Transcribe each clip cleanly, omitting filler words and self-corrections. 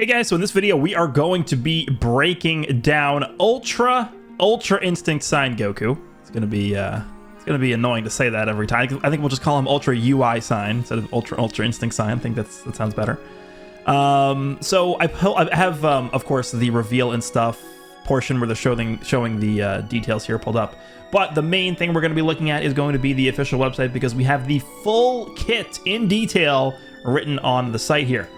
Hey guys, so in this video we are going to be breaking down Ultra Instinct Sign Goku. It's gonna be annoying to say that every time. I think we'll just call him Ultra UI Sign instead of Ultra Instinct Sign. I think that sounds better. So I have of course the reveal and stuff portion where they're showing the details here pulled up. But the main thing we're going to be looking at is going to be the official website, because we have the full kit in detail written on the site here.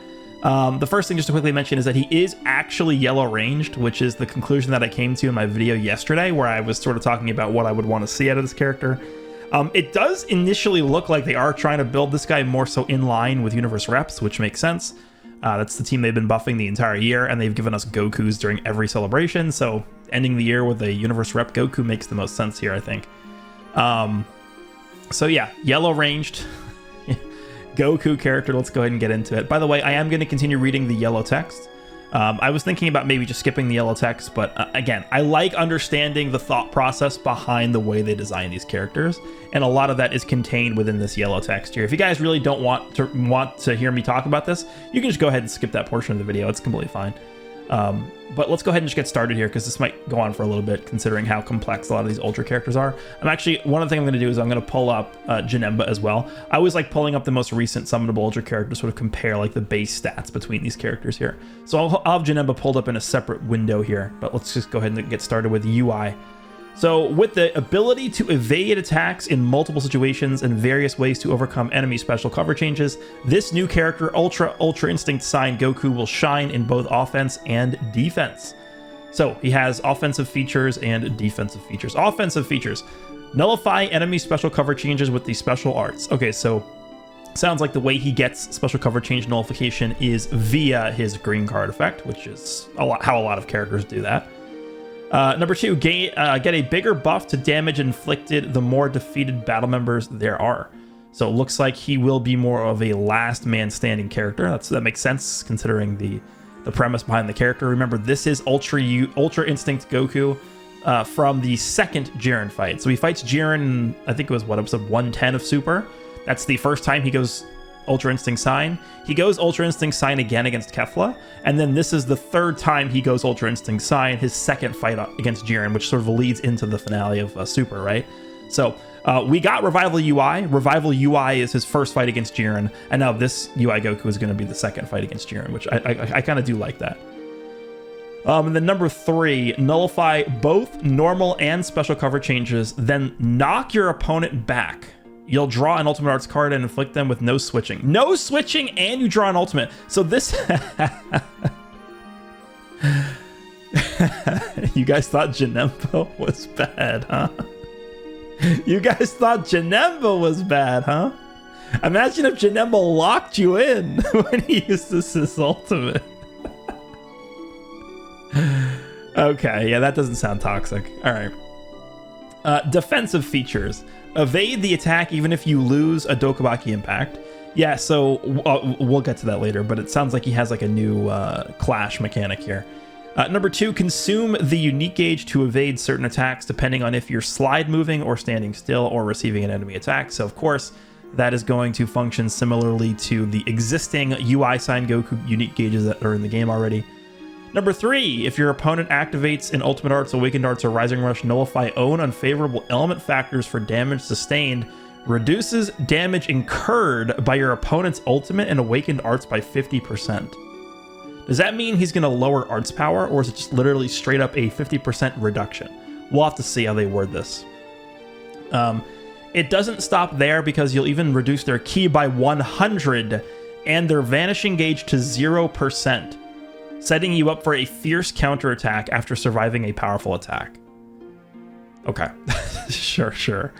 The first thing just to quickly mention is that he is actually yellow ranged, which is the conclusion that I came to in my video yesterday, where I was sort of talking about what I would want to see out of this character. It does initially look like they are trying to build this guy more so in line with Universe Reps, which makes sense. That's the team they've been buffing the entire year, and they've given us Gokus during every celebration, so ending the year with a Universe Rep Goku makes the most sense here, I think. So yeah, yellow ranged Goku character. Let's go ahead and get into it. By the way, I am going to continue reading the yellow text. I was thinking about maybe just skipping the yellow text, but again, I like understanding the thought process behind the way they design these characters, and a lot of that is contained within this yellow text here. If you guys really don't want to hear me talk about this, you can just go ahead and skip that portion of the video. It's completely fine. But let's go ahead and just get started here, because this might go on for a little bit considering how complex a lot of these Ultra characters are. One of the things I'm going to do is I'm going to pull up Janemba as well. I always like pulling up the most recent summonable Ultra character to sort of compare like the base stats between these characters here. So I'll have Janemba pulled up in a separate window here, but let's just go ahead and get started with UI. So with the ability to evade attacks in multiple situations and various ways to overcome enemy special cover changes, this new character, Ultra Instinct Sign Goku, will shine in both offense and defense. So he has offensive features and defensive features. Offensive features: nullify enemy special cover changes with the special arts. Okay, so sounds like the way he gets special cover change nullification is via his green card effect, which is how a lot of characters do that. Number 2, get a bigger buff to damage inflicted the more defeated battle members there are. So it looks like he will be more of a last man standing character. That makes sense considering the premise behind the character. Remember, this is Ultra Instinct Goku from the second Jiren fight. So he fights Jiren, I think it was episode 110 of Super. That's the first time he goes Ultra Instinct Sign. He goes Ultra Instinct Sign again against Kefla, and then this is the third time he goes Ultra Instinct Sign, his second fight against Jiren, which sort of leads into the finale of Super, right? So we got Revival UI. Revival UI is his first fight against Jiren, and now this UI Goku is going to be the second fight against Jiren, which I kind of do like that. And then number 3, nullify both normal and special cover changes, then knock your opponent back. You'll draw an Ultimate Arts card and inflict them with no switching. No switching, and you draw an Ultimate. So this... You guys thought Janemba was bad, huh? You guys thought Janemba was bad, huh? Imagine if Janemba locked you in when he used his Ultimate. Okay, yeah, that doesn't sound toxic. All right. Defensive features. Evade the attack even if you lose a Dokubaki impact. Yeah, so we'll get to that later, but it sounds like he has like a new clash mechanic here. Number 2, consume the unique gauge to evade certain attacks depending on if you're slide moving or standing still or receiving an enemy attack. So of course, that is going to function similarly to the existing UI Sign Goku unique gauges that are in the game already. Number 3, if your opponent activates an Ultimate Arts, Awakened Arts, or Rising Rush, nullify own unfavorable element factors for damage sustained, reduces damage incurred by your opponent's Ultimate and Awakened Arts by 50%. Does that mean he's going to lower Arts power, or is it just literally straight up a 50% reduction? We'll have to see how they word this. It doesn't stop there, because you'll even reduce their ki by 100 and their vanishing gauge to 0%. Setting you up for a fierce counterattack after surviving a powerful attack. Okay, sure.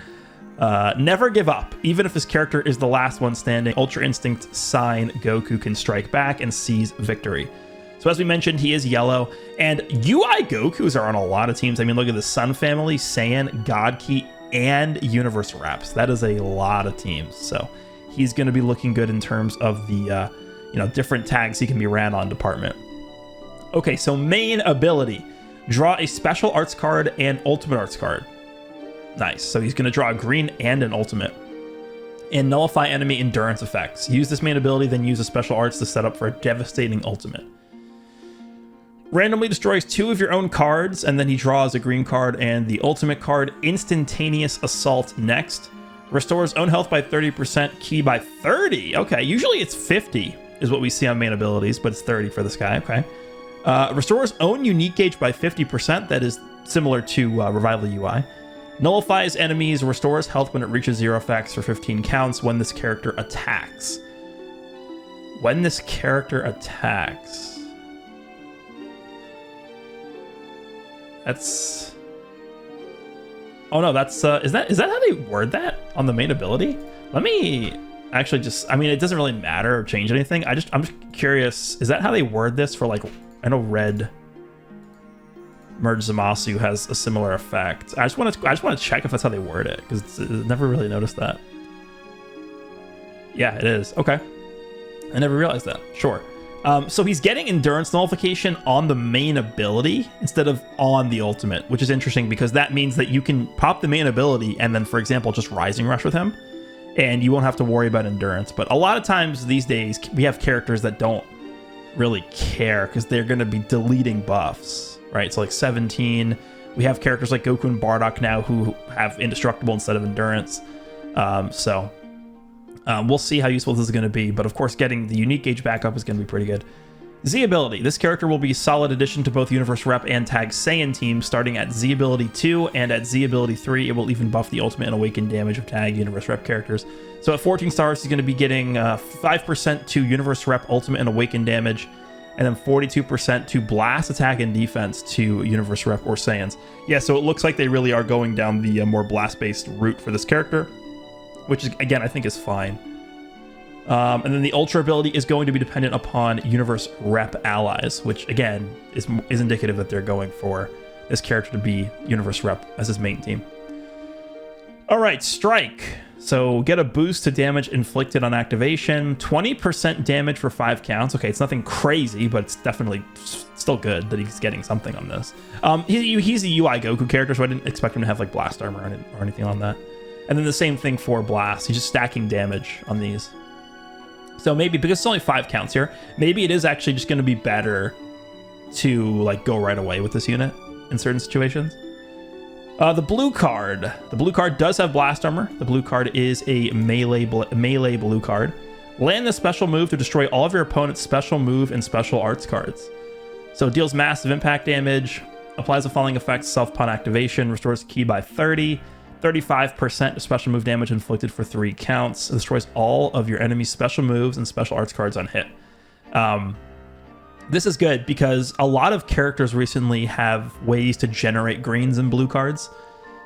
Never give up. Even if this character is the last one standing, Ultra Instinct Sign Goku can strike back and seize victory. So as we mentioned, he is yellow, and UI Gokus are on a lot of teams. I mean, look at the Sun Family, Saiyan, God Ki, and Universe Reps. That is a lot of teams. So he's going to be looking good in terms of the different tags he can be ran on department. Okay, so main ability. Draw a special arts card and ultimate arts card. Nice. So he's going to draw a green and an ultimate. And nullify enemy endurance effects. Use this main ability, then use a special arts to set up for a devastating ultimate. Randomly destroys 2 of your own cards, and then he draws a green card and the ultimate card. Instantaneous Assault next. Restores own health by 30%, ki by 30. Okay, usually it's 50 is what we see on main abilities, but it's 30 for this guy. Okay. Restores own unique gauge by 50%. That is similar to Revival UI. Nullifies enemies, restores health when it reaches 0 effects for 15 counts when this character attacks. When this character attacks... That's... Oh no, that's is that how they word that on the main ability? Let me actually just, I mean, it doesn't really matter or change anything. I'm just curious, is that how they word this for, like, I know Red Merge Zamasu has a similar effect. I just want to check if that's how they word it, because I never really noticed that. Yeah, it is. Okay. I never realized that. Sure. So he's getting endurance nullification on the main ability instead of on the ultimate, which is interesting because that means that you can pop the main ability and then, for example, just Rising Rush with him, and you won't have to worry about endurance. But a lot of times these days, we have characters that don't really care because they're going to be deleting buffs, right? So like 17, we have characters like Goku and Bardock now who have indestructible instead of endurance. We'll see how useful this is going to be, but of course getting the unique gauge back up is going to be pretty good. Z ability. This character will be a solid addition to both Universe Rep and Tag Saiyan teams, starting at Z ability 2, and at Z ability 3, it will even buff the ultimate and awaken damage of Tag Universe Rep characters. So at 14 stars, he's going to be getting 5% to Universe Rep ultimate and awaken damage, and then 42% to blast, attack, and defense to Universe Rep or Saiyans. Yeah, so it looks like they really are going down the more blast-based route for this character, which is, again, I think is fine. And then the Ultra ability is going to be dependent upon Universe Rep allies, which, again, is indicative that they're going for this character to be Universe Rep as his main team. All right, Strike. So get a boost to damage inflicted on activation. 20% damage for 5 counts. Okay, it's nothing crazy, but it's definitely still good that he's getting something on this. He's a UI Goku character, so I didn't expect him to have like blast armor or anything on that. And then the same thing for blast. He's just stacking damage on these. So maybe, because it's only 5 counts here, maybe it is actually just going to be better to like go right away with this unit in certain situations. The blue card. The blue card does have blast armor. The blue card is a melee blue card. Land the special move to destroy all of your opponent's special move and special arts cards. So it deals massive impact damage, applies the following effects self-upon activation, restores ki by 30, 35% special move damage inflicted for 3 counts. It destroys all of your enemy's special moves and special arts cards on hit. This is good because a lot of characters recently have ways to generate greens and blue cards.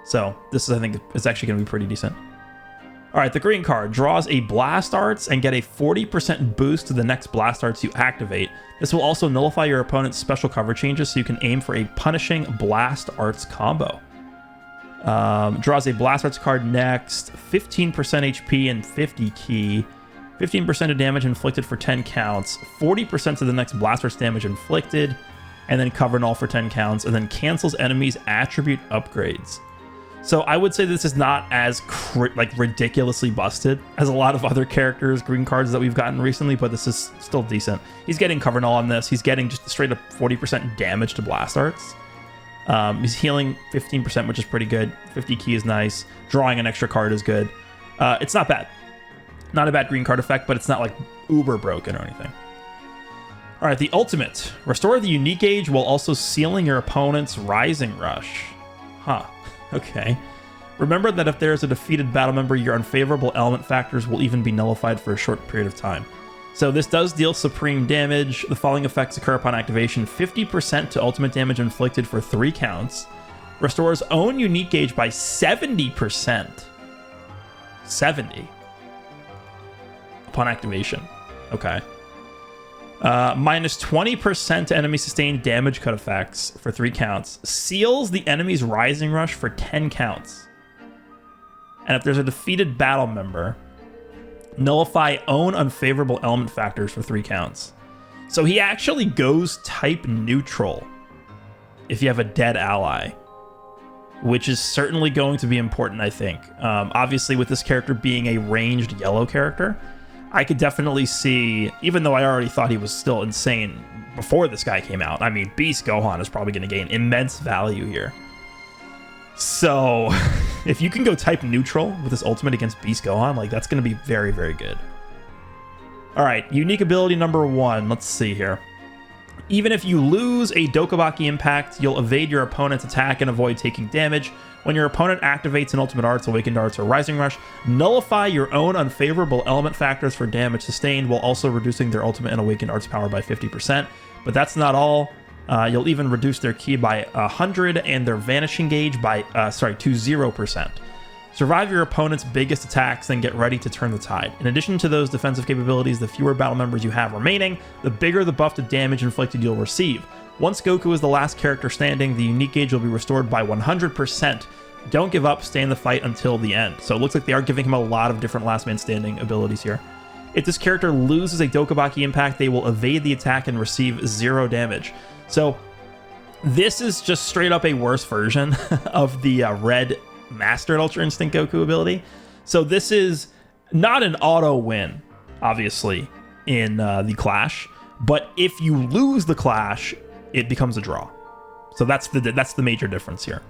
So this is, I think, is actually going to be pretty decent. All right, the green card draws a Blast Arts and get a 40% boost to the next Blast Arts you activate. This will also nullify your opponent's special cover changes so you can aim for a punishing Blast Arts combo. Draws a Blast Arts card next, 15% HP and 50 ki, 15% of damage inflicted for 10 counts, 40% of the next Blast Arts damage inflicted, and then cover null for 10 counts, and then cancels enemies' attribute upgrades. So I would say this is not as ridiculously busted as a lot of other characters' green cards that we've gotten recently, but this is still decent. He's getting cover null on this. He's getting just straight up 40% damage to Blast Arts. He's healing 15%, which is pretty good. 50 ki is nice. Drawing an extra card is good. It's not bad. Not a bad green card effect, but it's not like uber broken or anything. All right, the ultimate. Restore the unique gauge while also sealing your opponent's Rising Rush. Huh. Okay. Remember that if there is a defeated battle member, your unfavorable element factors will even be nullified for a short period of time. So this does deal supreme damage. The following effects occur upon activation. 50% to ultimate damage inflicted for 3 counts. Restores own unique gauge by 70%. 70. Upon activation. Okay. Minus 20% to enemy sustained damage cut effects for 3 counts. Seals the enemy's Rising Rush for 10 counts. And if there's a defeated battle member, nullify own unfavorable element factors for 3 counts. So he actually goes type neutral if you have a dead ally, which is certainly going to be important, I think. Obviously, with this character being a ranged yellow character, I could definitely see, even though I already thought he was still insane before this guy came out. I mean, Beast Gohan is probably going to gain immense value here. So if you can go type neutral with this ultimate against Beast Gohan, like that's going to be very, very good. All right, unique ability number 1. Let's see here. Even if you lose a Dokabaki impact, you'll evade your opponent's attack and avoid taking damage. When your opponent activates an Ultimate Arts, Awakened Arts, or Rising Rush, nullify your own unfavorable element factors for damage sustained while also reducing their Ultimate and Awakened Arts power by 50%. But that's not all. You'll even reduce their ki by 100 and their Vanishing Gauge by, to 0%. Survive your opponent's biggest attacks, then get ready to turn the tide. In addition to those defensive capabilities, the fewer battle members you have remaining, the bigger the buff to damage inflicted you'll receive. Once Goku is the last character standing, the unique gauge will be restored by 100%. Don't give up, stay in the fight until the end. So it looks like they are giving him a lot of different last man standing abilities here. If this character loses a Dokabaki impact, they will evade the attack and receive 0 damage. So this is just straight up a worse version of the Red Mastered Ultra Instinct Goku ability. So this is not an auto win, obviously, in the Clash, but if you lose the Clash, it becomes a draw. So that's the major difference here.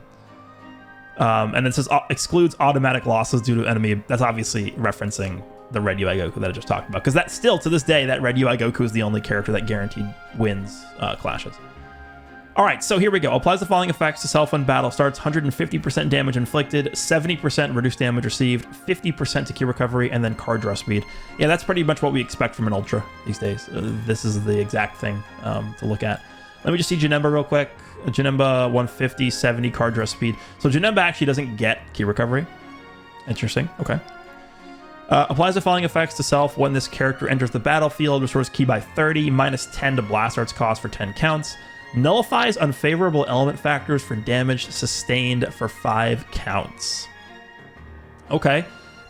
And it says excludes automatic losses due to enemy. That's obviously referencing the Red UI Goku that I just talked about, because that still to this day, that Red UI Goku is the only character that guaranteed wins clashes. All right, so here we go. Applies the following effects to self when battle starts: 150% damage inflicted, 70% reduced damage received, 50% to ki recovery, and then card draw speed. Yeah, that's pretty much what we expect from an Ultra these days. This is the exact thing to look at. Let me just see Janemba real quick. Janemba 150, 70 card draw speed. So Janemba actually doesn't get ki recovery. Interesting. Okay. Applies the following effects to self when this character enters the battlefield. Restores ki by 30, minus 10 to blast arts cost for 10 counts. Nullifies unfavorable element factors for damage sustained for 5 counts. Okay.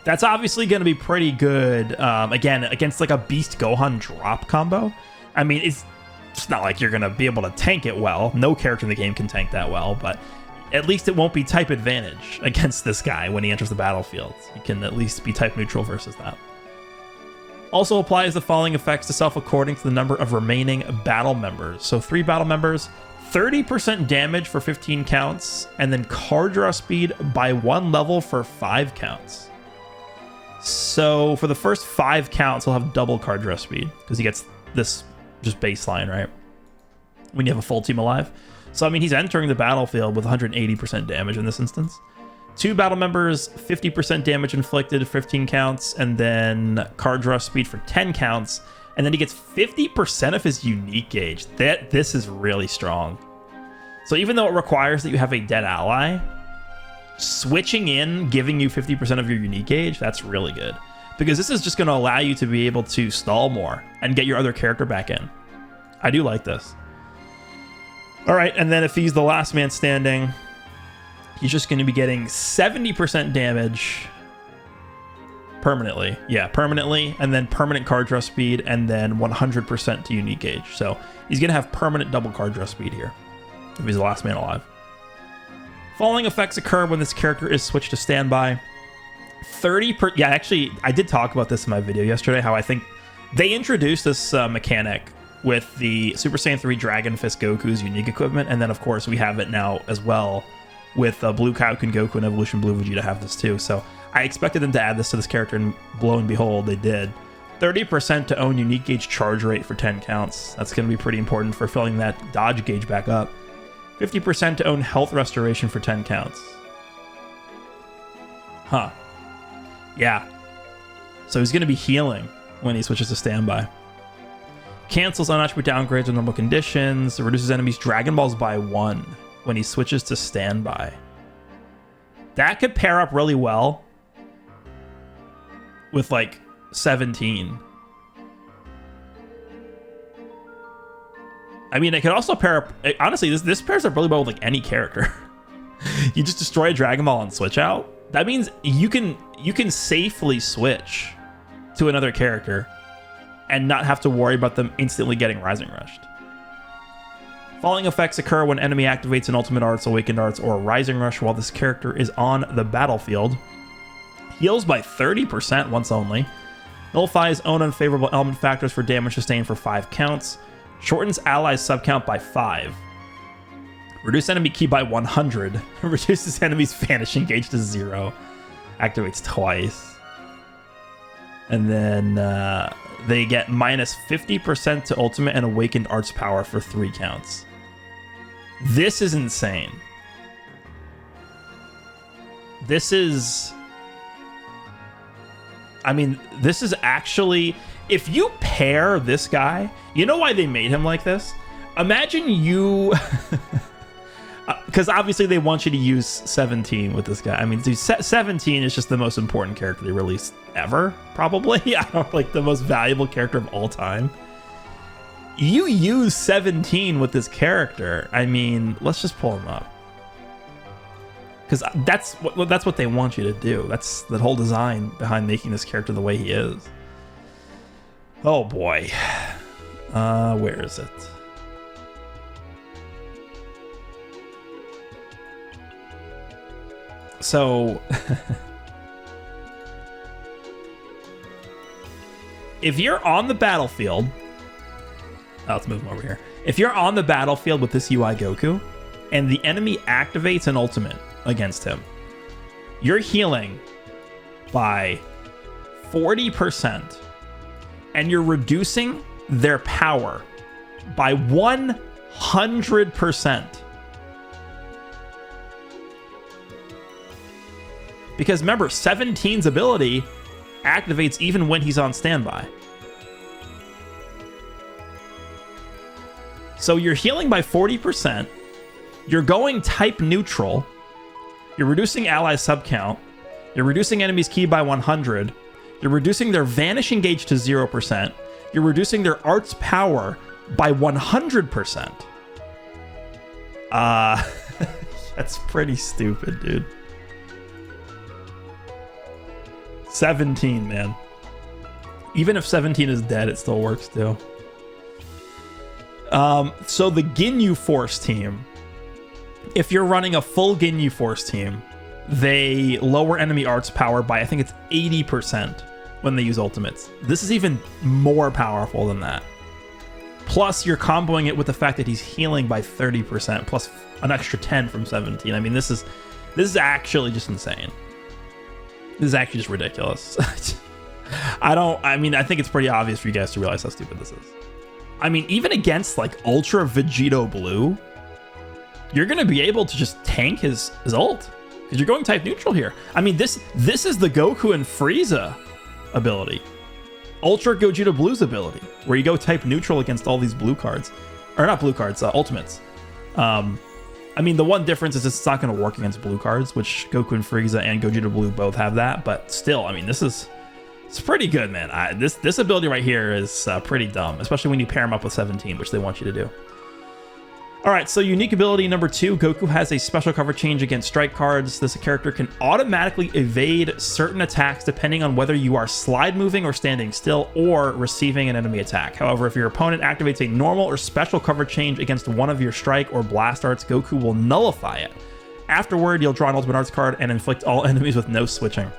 That's obviously going to be pretty good, again, against like a Beast Gohan drop combo. I mean, it's not like you're going to be able to tank it well. No character in the game can tank that well, but at least it won't be type advantage against this guy when he enters the battlefield. You can at least be type neutral versus that. Also applies the following effects to self according to the number of remaining battle members. So 3 battle members, 30% damage for 15 counts, and then card draw speed by 1 level for 5 counts. So for the first 5 counts, he'll have double card draw speed because he gets this just baseline, right? When you have a full team alive. So, I mean, he's entering the battlefield with 180% damage in this instance. 2 battle members, 50% damage inflicted, 15 counts, and then card draw speed for 10 counts. And then he gets 50% of his unique gauge. This is really strong. So even though it requires that you have a dead ally, switching in, giving you 50% of your unique gauge, that's really good. Because this is just going to allow you to be able to stall more and get your other character back in. I do like this. All right, and then if he's the last man standing, he's just going to be getting 70% damage permanently. Yeah, permanently, and then permanent card draw speed, and then 100% to unique gauge. So he's going to have permanent double card draw speed here if he's the last man alive. Following effects occur when this character is switched to standby. Yeah, actually, I did talk about this in my video yesterday, how I think they introduced this mechanic with the Super Saiyan 3 Dragon Fist Goku's unique equipment, and then, of course, we have it now as well with Blue Kaioken Goku and Evolution Blue Vegeta have this too. So I expected them to add this to this character, and lo and behold, they did. 30% to own unique gauge charge rate for 10 counts. That's going to be pretty important for filling that dodge gauge back up. 50% to own health restoration for 10 counts. Huh. Yeah. So he's going to be healing when he switches to standby. Cancels unattribute downgrades with normal conditions. Reduces enemies' Dragon Balls by 1 when he switches to standby. That could pair up really well with like 17. I mean, it could also pair up. Honestly, this pairs up really well with like any character. You just destroy a Dragon Ball and switch out. That means you can safely switch to another character and not have to worry about them instantly getting Rising Rushed. Following effects occur when enemy activates an Ultimate Arts, Awakened Arts, or Rising Rush while this character is on the battlefield. Heals by 30% once only. Nullifies own unfavorable element factors for damage sustained for 5 counts. Shortens allies sub count by 5. Reduce enemy ki by 100. Reduces enemy's vanishing gauge to 0. Activates twice. And then they get minus 50% to ultimate and awakened arts power for 3 counts. This is insane. This is... I mean, this is actually... If you pair this guy... You know why they made him like this? Imagine you... Because obviously they want you to use 17 with this guy. I mean, dude, 17 is just the most important character they released ever, probably. I don't like the most valuable character of all time. You use 17 with this character. I mean, let's just pull him up. Because that's what they want you to do. That's the whole design behind making this character the way he is. Oh boy. Where is it? So, if you're on the battlefield, let's move him over here. If you're on the battlefield with this UI Goku, and the enemy activates an ultimate against him, you're healing by 40%, and you're reducing their power by 100%. Because remember, 17's ability activates even when he's on standby. So you're healing by 40%. You're going type neutral. You're reducing ally sub count. You're reducing enemies ki by 100. You're reducing their vanishing gauge to 0%. You're reducing their arts power by 100%. That's pretty stupid, dude. 17, man. Even if 17 is dead, it still works too. So the Ginyu Force team, if you're running a full Ginyu Force team, they lower enemy arts power by, I think it's 80% when they use ultimates. This is even more powerful than that. Plus, you're comboing it with the fact that he's healing by 30%, plus an extra 10 from 17. I mean, this is actually just insane. This is actually just ridiculous. I think it's pretty obvious for you guys to realize how stupid this is. I mean, even against like Ultra Vegito Blue, you're going to be able to just tank his ult. Because you're going type neutral here. I mean, this is the Goku and Frieza ability. Ultra Gogeta Blue's ability, where you go type neutral against all these blue cards. Or not blue cards, ultimates. I mean, the one difference is it's not going to work against blue cards, which Goku and Frieza and Gogeta Blue both have that. But still, I mean, it's pretty good, man. This ability right here is pretty dumb, especially when you pair them up with 17, which they want you to do. All right, so unique ability number 2, Goku has a special cover change against strike cards. This character can automatically evade certain attacks depending on whether you are slide moving or standing still or receiving an enemy attack. However, if your opponent activates a normal or special cover change against one of your strike or blast arts, Goku will nullify it. Afterward, you'll draw an ultimate arts card and inflict all enemies with no switching.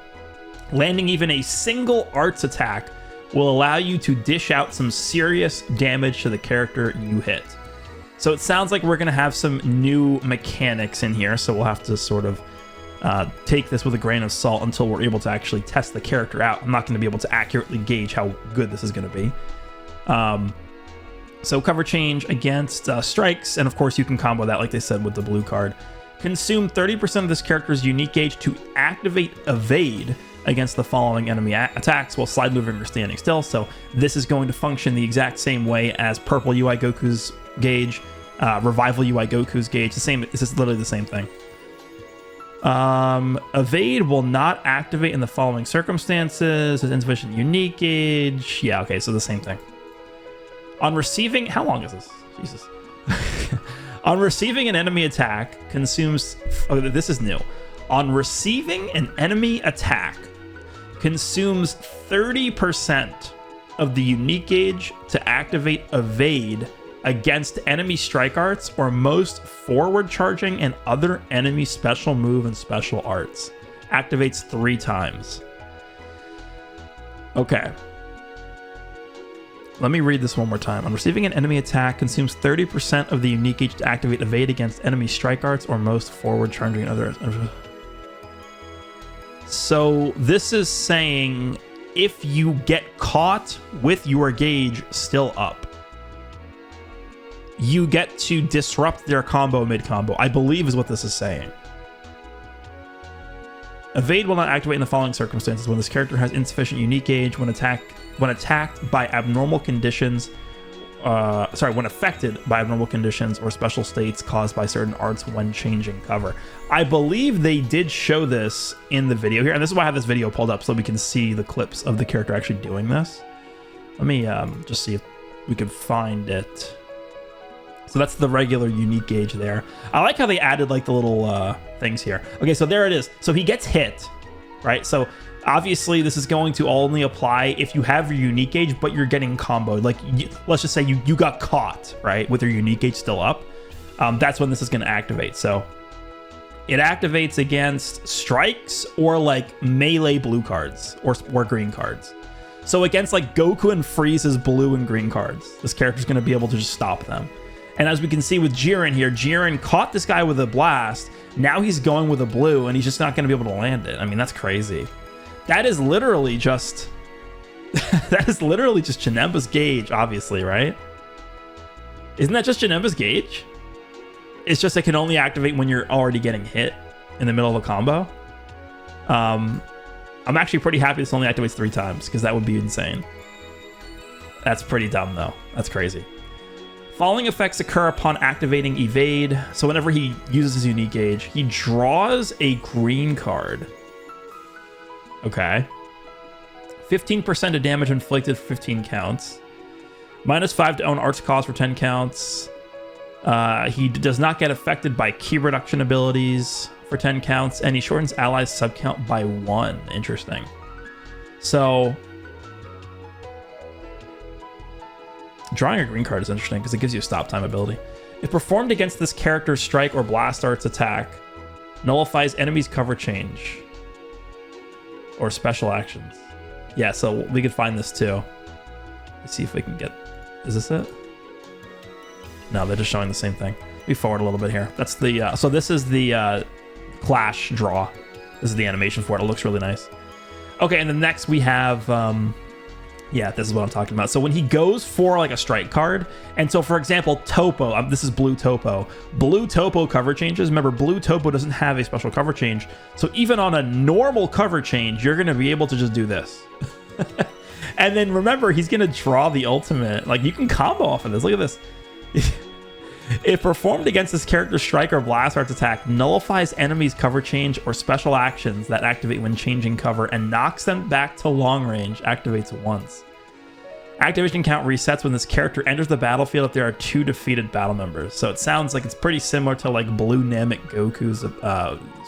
Landing even a single arts attack will allow you to dish out some serious damage to the character you hit. So it sounds like we're going to have some new mechanics in here, so we'll have to sort of take this with a grain of salt until we're able to actually test the character out. I'm not going to be able to accurately gauge how good this is going to be. So cover change against strikes, and of course you can combo that, like they said, with the blue card. Consume 30% of this character's unique gauge to activate evade against the following enemy attacks while slide moving or standing still. So this is going to function the exact same way as Purple UI Goku's gauge, Revival UI Goku's gauge. The same. It's just literally the same thing. Evade will not activate in the following circumstances. It's insufficient unique gauge. Yeah, okay, so the same thing. On receiving, how long is this? Jesus. On receiving an enemy attack, consumes. Oh, this is new. On receiving an enemy attack, consumes 30% of the unique gauge to activate evade against enemy strike arts or most forward charging and other enemy special move and special arts. Activates 3 times. Okay. Let me read this one more time. On receiving an enemy attack, consumes 30% of the unique gauge to activate evade against enemy strike arts or most forward charging others. So this is saying if you get caught with your gauge still up, you get to disrupt their combo mid-combo, I believe is what this is saying. Evade will not activate in the following circumstances: when this character has insufficient unique gauge, when attacked by abnormal conditions, when affected by abnormal conditions or special states caused by certain arts when changing cover. I believe they did show this in the video here, and this is why I have this video pulled up so we can see the clips of the character actually doing this. Let me just see if we can find it. So that's the regular unique gauge there. I like how they added like the little things here. Okay, so there it is. So he gets hit, right? So obviously this is going to only apply if you have your unique gauge, but you're getting comboed. Like, let's just say you got caught, right? With your unique gauge still up. That's when this is going to activate. So it activates against strikes or like melee blue cards or green cards. So against like Goku and Frieza's blue and green cards, this character's going to be able to just stop them. And as we can see with Jiren here, Jiren caught this guy with a blast. Now he's going with a blue, and he's just not going to be able to land it. I mean, that's crazy. That is literally just... that is literally just Janemba's gauge, obviously, right? Isn't that just Janemba's gauge? It's just it can only activate when you're already getting hit in the middle of a combo. I'm actually pretty happy this only activates 3 times, because that would be insane. That's pretty dumb, though. That's crazy. Following effects occur upon activating evade. So whenever he uses his unique gauge, he draws a green card. Okay. 15% of damage inflicted for 15 counts. -5 to own arts cost for 10 counts. He does not get affected by key reduction abilities for 10 counts, and he shortens allies sub count by 1. Interesting. So drawing a green card is interesting because it gives you a stop time ability. If performed against this character's strike or blast arts attack, nullifies enemies' cover change or special actions. Yeah, so we could find this too. Let's see if we can get... Is this it? No, they're just showing the same thing. We forward a little bit here. That's the... so this is the Clash draw. This is the animation for it. It looks really nice. Okay, and then next we have... yeah, this is what I'm talking about. So when he goes for like a strike card, and so for example, Topo, this is Blue Topo. Blue Topo cover changes. Remember, Blue Topo doesn't have a special cover change. So even on a normal cover change, you're going to be able to just do this. And then remember, he's going to draw the ultimate. Like, you can combo off of this. Look at this. If performed against this character's strike or blast arts attack, nullifies enemies' cover change or special actions that activate when changing cover and knocks them back to long range, activates once. Activation count resets when this character enters the battlefield if there are 2 defeated battle members. So it sounds like it's pretty similar to like Blue Namek Goku's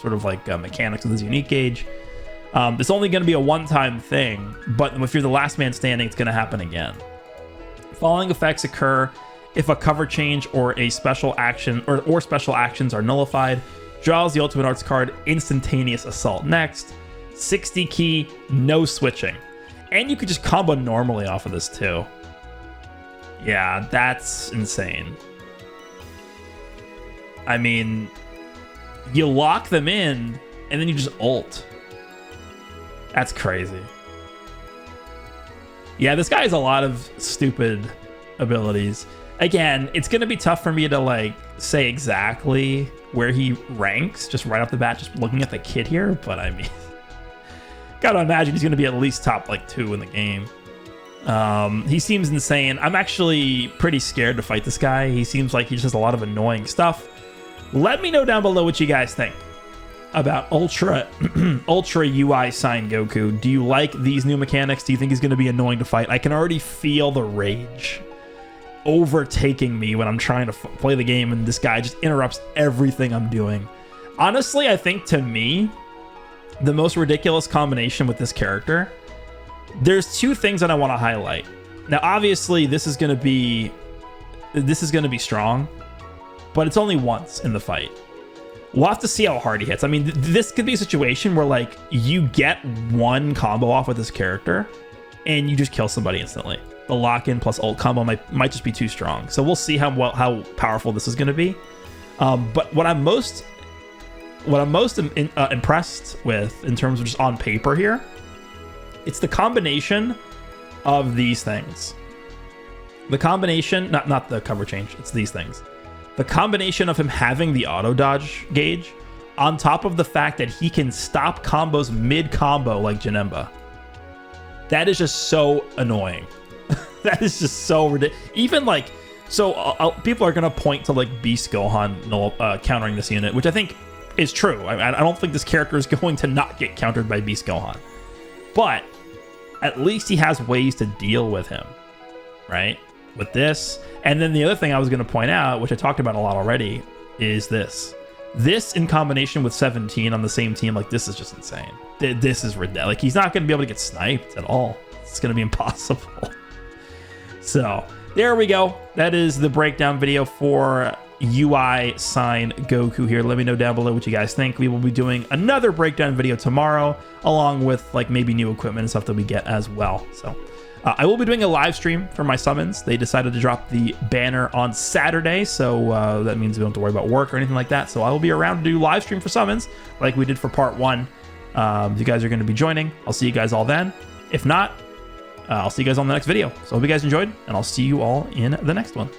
sort of like mechanics with his unique gauge. It's only going to be a one-time thing, but if you're the last man standing, it's going to happen again. Following effects occur if a cover change or a special action or special actions are nullified. Draws the ultimate arts card, instantaneous assault next. 60 key, no switching. And you could just combo normally off of this too. Yeah, that's insane. I mean, you lock them in and then you just ult. That's crazy. Yeah, this guy has a lot of stupid abilities. Again, it's going to be tough for me to like say exactly where he ranks just right off the bat, just looking at the kit here. But I mean, gotta imagine he's going to be at least top like 2 in the game. He seems insane. I'm actually pretty scared to fight this guy. He seems like he just has a lot of annoying stuff. Let me know down below what you guys think about Ultra UI Sign Goku. Do you like these new mechanics? Do you think he's going to be annoying to fight? I can already feel the rage overtaking me when I'm trying to play the game, and this guy just interrupts everything I'm doing. Honestly, I think to me, the most ridiculous combination with this character, there's 2 things that I want to highlight. Now, obviously, this is going to be strong, but it's only once in the fight. We'll have to see how hard he hits. I mean, this could be a situation where like you get one combo off with this character and you just kill somebody instantly. the lock-in plus ult combo might just be too strong. So we'll see how powerful this is going to be. But what I'm most impressed with in terms of just on paper here, it's the combination of these things. The combination, not the cover change, it's these things. The combination of him having the auto dodge gauge on top of the fact that he can stop combos mid-combo like Janemba. That is just so annoying. That is just so ridiculous. Even like, so people are going to point to like Beast Gohan countering this unit, which I think is true. I don't think this character is going to not get countered by Beast Gohan. But at least he has ways to deal with him, right? With this. And then the other thing I was going to point out, which I talked about a lot already, is this. This in combination with 17 on the same team, like this is just insane. This is ridiculous. Like he's not going to be able to get sniped at all. It's going to be impossible. So there we go. That is the breakdown video for UI Sign Goku here. Let me know down below what you guys think. We will be doing another breakdown video tomorrow, along with like maybe new equipment and stuff that we get as well. So I will be doing a live stream for my summons. They decided to drop the banner on Saturday, so that means we don't have to worry about work or anything like that. So I will be around to do live stream for summons like we did for part 1. You guys are going to be joining. I'll see you guys all then. If not, I'll see you guys on the next video. So I hope you guys enjoyed, and I'll see you all in the next one.